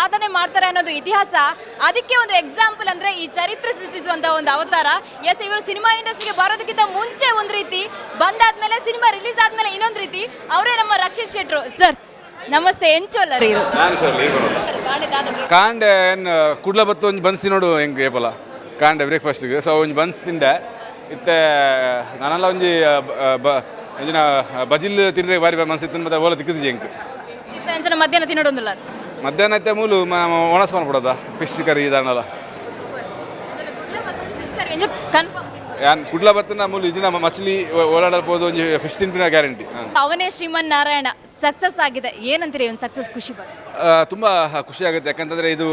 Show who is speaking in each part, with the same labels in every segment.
Speaker 1: ಸಾಧನೆ ಮಾಡ್ತಾರೆ ಅನ್ನೋದು ಇತಿಹಾಸ. ಅದಕ್ಕೆ ಒಂದು ಎಕ್ಸಾಂಪಲ್ ಅಂದ್ರೆ ಈ ಚರಿತ್ರೆ ಸೃಷ್ಟಿಸುವಂತ ಒಂದು ಅವತಾರ. ಎಸ್, ಇವರು ಸಿನಿಮಾ ಇಂಡಸ್ಟ್ರಿಗೆ ಬರೋದಕ್ಕಿಂತ ಮುಂಚೆ ಒಂದು ರೀತಿ, ಬಂದಾದ್ಮೇಲೆ ಸಿನಿಮಾ ರಿಲೀಸ್ ಆದ್ಮೇಲೆ ಇನ್ನೊಂದು ರೀತಿ. ಅವರೇ ನಮ್ಮ ರಕ್ಷಿತ್ ಶೆಟ್ರು. ಸರ್ ನಮಸ್ತೆ, ಎಂಚೋಲ್ಲರಿ ಇರು
Speaker 2: ಕಾಂಡೆ ಕುಡ್ಲ ಬತ್ತು ಒಂಜಿ ಬನ್ಸಿ ನೋಡು ಹೆಂಗೆ ಏಪಲ ಕಾಂಡೆ ಬ್ರೇಕ್ಫಾಸ್ಟ್ಗೆ. ಸೊ ಒಂಜಿ ಬನ್ಸ್ ತಿಂಡೆ ಇತ್ತೆ ನಾನೆಲ್ಲ ಒಂಜಿ ಎಂಜಿನ ಬಜಿಲ್ ತಿಂದ್ರೆ ಬಾರಿ ಮನ್ಸಿ ತಿಂದು ಮತ್ತೆ ಓಲ ತಿಕ್ಕಿದ್ಜಿ ಹೆಂಗೆ
Speaker 1: ಎಂಚನ ಮಧ್ಯಾಹ್ನ ತಿನ್ನೋದೊಂದಿಲ್ಲ.
Speaker 2: ಮಧ್ಯಾಹ್ನ ಐತೆ ಮೂಲು ಒಣಸ್ ಮಾಡ್ಬಿಡೋದ ಫಿಶ್ ಕರಿ ಇದಾಣಲ್ಲ. ಯಾನ್ ಕುಡ್ಲ ಬತ್ತನ ಮೂಲು ಇಜಿನ ಮಚ್ಲಿ ಓಡಾಡಲ್ಬೋದು ಒಂಜಿ ಫಿಶ್ ತಿನ್ಪಿನ ಗ್ಯಾರಂಟಿ.
Speaker 1: ಅವನೇ ಶ್ರೀಮನ್ ನಾರಾಯಣ ಸಕ್ಸಸ್ ಆಗಿದೆ, ಏನಂತೀರಿ ಒಂದು ಸಕ್ಸಸ್ ಖುಷಿ ಬಗ್ಗೆ?
Speaker 2: ತುಂಬ ಖುಷಿ ಆಗುತ್ತೆ. ಯಾಕಂತಂದರೆ ಇದು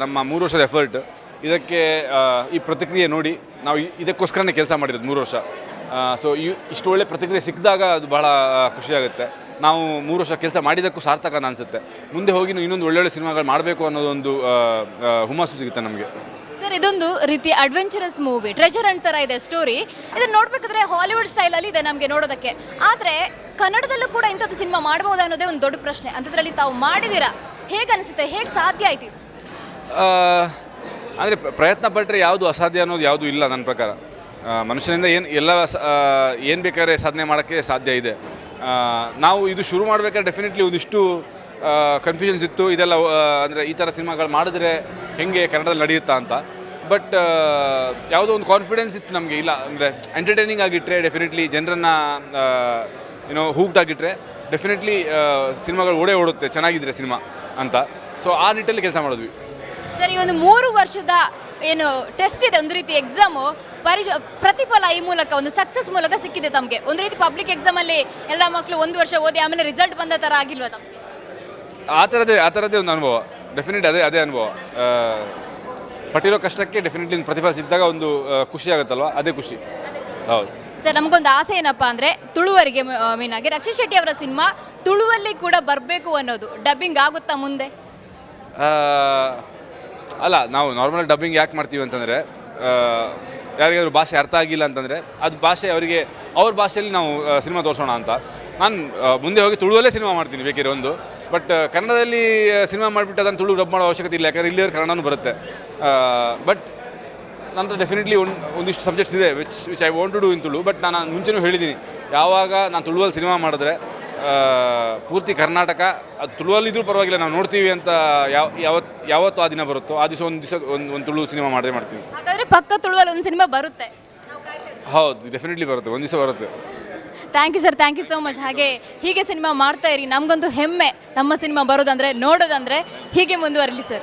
Speaker 2: ನಮ್ಮ 3 ವರ್ಷದ ಎಫರ್ಟ್. ಇದಕ್ಕೆ ಈ ಪ್ರತಿಕ್ರಿಯೆ ನೋಡಿ ನಾವು ಇದಕ್ಕೋಸ್ಕರನೇ ಕೆಲಸ ಮಾಡಿರೋದು 3 ವರ್ಷ. ಸೊ ಇಷ್ಟು ಒಳ್ಳೆ ಪ್ರತಿಕ್ರಿಯೆ ಸಿಕ್ಕಿದಾಗ ಅದು ಬಹಳ ಖುಷಿಯಾಗುತ್ತೆ. ನಾವು 3 ವರ್ಷ ಕೆಲಸ ಮಾಡಿದ್ದಕ್ಕೂ ಸಾರ್ಥಕ ಅನಿಸುತ್ತೆ. ಮುಂದೆ ಹೋಗಿ ಇನ್ನೊಂದು ಒಳ್ಳೊಳ್ಳೆ ಸಿನಿಮಾಗಳು ಮಾಡಬೇಕು ಅನ್ನೋದೊಂದು ಹುಮ್ಮಸ್ಸು ಸಿಗುತ್ತೆ ನಮಗೆ.
Speaker 1: ಸರ್, ಇದೊಂದು ರೀತಿ ಅಡ್ವೆಂಚರಸ್ ಮೂವಿ, ಟ್ರೆಜರ್ ಹಂಟ್ ಥರ ಇದೆ ಸ್ಟೋರಿ. ಇದನ್ನು ನೋಡಬೇಕಾದ್ರೆ ಹಾಲಿವುಡ್ ಸ್ಟೈಲಲ್ಲಿ ಇದೆ ನಮಗೆ ನೋಡೋದಕ್ಕೆ. ಆದರೆ ಕನ್ನಡದಲ್ಲೂ ಕೂಡ ಇಂಥದ್ದು ಸಿನಿಮಾ ಮಾಡ್ಬೋದಾ ಅನ್ನೋದೇ ಒಂದು ದೊಡ್ಡ ಪ್ರಶ್ನೆ. ಅಂಥದ್ರಲ್ಲಿ ತಾವು ಮಾಡಿದ್ದೀರಾ, ಹೇಗೆ ಅನಿಸುತ್ತೆ, ಹೇಗೆ ಸಾಧ್ಯ ಆಯ್ತು?
Speaker 2: ಅಂದರೆ ಪ್ರಯತ್ನ ಪಟ್ಟರೆ ಯಾವುದು ಅಸಾಧ್ಯ ಅನ್ನೋದು ಯಾವುದೂ ಇಲ್ಲ ನನ್ನ ಪ್ರಕಾರ. ಮನುಷ್ಯನಿಂದ ಏನು ಬೇಕಾದ್ರೆ ಸಾಧನೆ ಮಾಡೋಕ್ಕೆ ಸಾಧ್ಯ ಇದೆ. ನಾವು ಇದು ಶುರು ಮಾಡಬೇಕಾದ್ರೆ ಡೆಫಿನೆಟ್ಲಿ ಒಂದಿಷ್ಟು ಕನ್ಫ್ಯೂಷನ್ಸ್ ಇತ್ತು. ಇದೆಲ್ಲ ಅಂದರೆ ಈ ಥರ ಸಿನಿಮಾಗಳು ಮಾಡಿದ್ರೆ ಹೇಗೆ ಕನ್ನಡದಲ್ಲಿ ನಡೆಯುತ್ತಾ ಅಂತ. ಬಟ್ ಯಾವುದೋ ಒಂದು ಕಾನ್ಫಿಡೆನ್ಸ್ ಇತ್ತು ನಮಗೆ. ಇಲ್ಲ ಅಂದರೆ ಎಂಟರ್ಟೈನಿಂಗ್ ಆಗಿಟ್ಟರೆ ಡೆಫಿನೆಟ್ಲಿ ಜನರನ್ನು ಹೂಕ್ಟ್ ಆಗಿಟ್ಟರೆ ಡೆಫಿನೆಟ್ಲಿ ಸಿನಿಮಾಗಳು ಓಡುತ್ತೆ ಚೆನ್ನಾಗಿದ್ರೆ ಸಿನಿಮಾ ಅಂತ. ಸೊ ಆ ನಿಟ್ಟಲ್ಲಿ ಕೆಲಸ ಮಾಡಿದ್ವಿ.
Speaker 1: ಸರ್, ಈ ಒಂದು 3 ವರ್ಷದ ಏನು ಟೆಸ್ಟ್ ಇದೆ, ಒಂದು ರೀತಿ ಎಕ್ಸಾಮು, ಪ್ರತಿಫಲ ಈ ಮೂಲಕ ಒಂದು ಸಕ್ಸಸ್ ಮೂಲಕ ಸಿಕ್ಕಿದೆ ತಮಗೆ. ಒಂದು ರೀತಿ ಪಬ್ಲಿಕ್ ಎಕ್ಸಾಮಲ್ಲಿ ಎಲ್ಲ ಮಕ್ಕಳು 1 ವರ್ಷ ಓದಿ ಆಮೇಲೆ ರಿಸಲ್ಟ್ ಬಂದ ಥರ ಆಗಿಲ್ವಾ ತಮಗೆ?
Speaker 2: ಆ ಥರದ್ದೇ ಒಂದು ಅನುಭವ. ಡೆಫಿನೆಟ್ ಅದೇ ಅನುಭವ. ಪಟ್ಟಿರೋ ಕಷ್ಟಕ್ಕೆ ಡೆಫಿನೆಟ್ಲಿ ಒಂದು ಪ್ರತಿಫಲ ಸಿಕ್ಕಿದಾಗ ಒಂದು ಖುಷಿ ಆಗುತ್ತಲ್ವ, ಅದೇ ಖುಷಿ. ಹೌದು
Speaker 1: ಸರ್, ನಮಗೊಂದು ಆಸೆ ಏನಪ್ಪ ಅಂದರೆ ತುಳುವರಿಗೆ ಮೀನ್ ಆಗಿ ರಕ್ಷಿತ್ ಶೆಟ್ಟಿ ಅವರ ಸಿನಿಮಾ ತುಳುವಲ್ಲಿ ಕೂಡ ಬರಬೇಕು ಅನ್ನೋದು. ಡಬ್ಬಿಂಗ್ ಆಗುತ್ತಾ ಮುಂದೆ?
Speaker 2: ಅಲ್ಲ, ನಾವು ನಾರ್ಮಲ್ ಡಬ್ಬಿಂಗ್ ಯಾಕೆ ಮಾಡ್ತೀವಿ ಅಂತಂದರೆ ಯಾರಿಗಾದ್ರೂ ಭಾಷೆ ಅರ್ಥ ಆಗಿಲ್ಲ ಅಂತಂದರೆ ಅದು ಭಾಷೆ ಅವರಿಗೆ ಅವ್ರ ಭಾಷೆಯಲ್ಲಿ ನಾವು ಸಿನಿಮಾ ತೋರಿಸೋಣ ಅಂತ. ನಾನು ಮುಂದೆ ಹೋಗಿ ತುಳುವಲ್ಲೇ ಸಿನಿಮಾ ಮಾಡ್ತೀನಿ ಬೇಕಿರೋ ಒಂದು. ಬಟ್ ಕನ್ನಡದಲ್ಲಿ ಸಿನಿಮಾ ಮಾಡಿಬಿಟ್ಟು ಅದನ್ನು ತುಳು ಡಬ್ ಮಾಡೋ ಅವಶ್ಯಕತೆ ಇಲ್ಲ, ಯಾಕಂದರೆ ಇಲ್ಲಿಯವ್ರು ಕನ್ನಡನೂ ಬರುತ್ತೆ. ಬಟ್ ನಂತರ ಡೆಫಿನೆಟ್ಲಿ ಒಂದಿಷ್ಟು ಸಬ್ಜೆಕ್ಟ್ಸ್ ಇದೆ which I want to do in Tulu. But ನಾನು ಮುಂಚೆನೂ ಹೇಳಿದ್ದೀನಿ, ಯಾವಾಗ ನಾನು ತುಳುವಲ್ಲಿ ಸಿನಿಮಾ ಮಾಡಿದ್ರೆ ಪೂರ್ತಿ ಕರ್ನಾಟಕ ಅದು ತುಳುವಲ್ಲಿದ್ದರೂ ಪರವಾಗಿಲ್ಲ ನಾವು ನೋಡ್ತೀವಿ ಅಂತ ಯಾವತ್ತು ಆ ದಿನ ಬರುತ್ತೋ ಆ ದಿವಸ ಒಂದು ತುಳು ಸಿನಿಮಾ ಮಾಡ್ತೀವಿ.
Speaker 1: ಹಾಗಾದರೆ ಪಕ್ಕ ತುಳುವಲ್ಲಿ ಒಂದು ಸಿನಿಮಾ ಬರುತ್ತೆ?
Speaker 2: ಹೌದು, ಡೆಫಿನೆಟ್ಲಿ ಬರುತ್ತೆ, ಒಂದು ದಿವಸ ಬರುತ್ತೆ.
Speaker 1: Thank you sir, thank you so much. ಹೀಗೆ ಸಿನಿಮಾ ಮಾಡ್ತಾ ಇರಿ. ನಮಗೊಂದು ಹೆಮ್ಮೆ ನಮ್ಮ ಸಿನಿಮಾ ಬರೋದಂದರೆ, ನೋಡೋದಂದರೆ. ಹೀಗೆ ಮುಂದುವರಲಿ ಸರ್.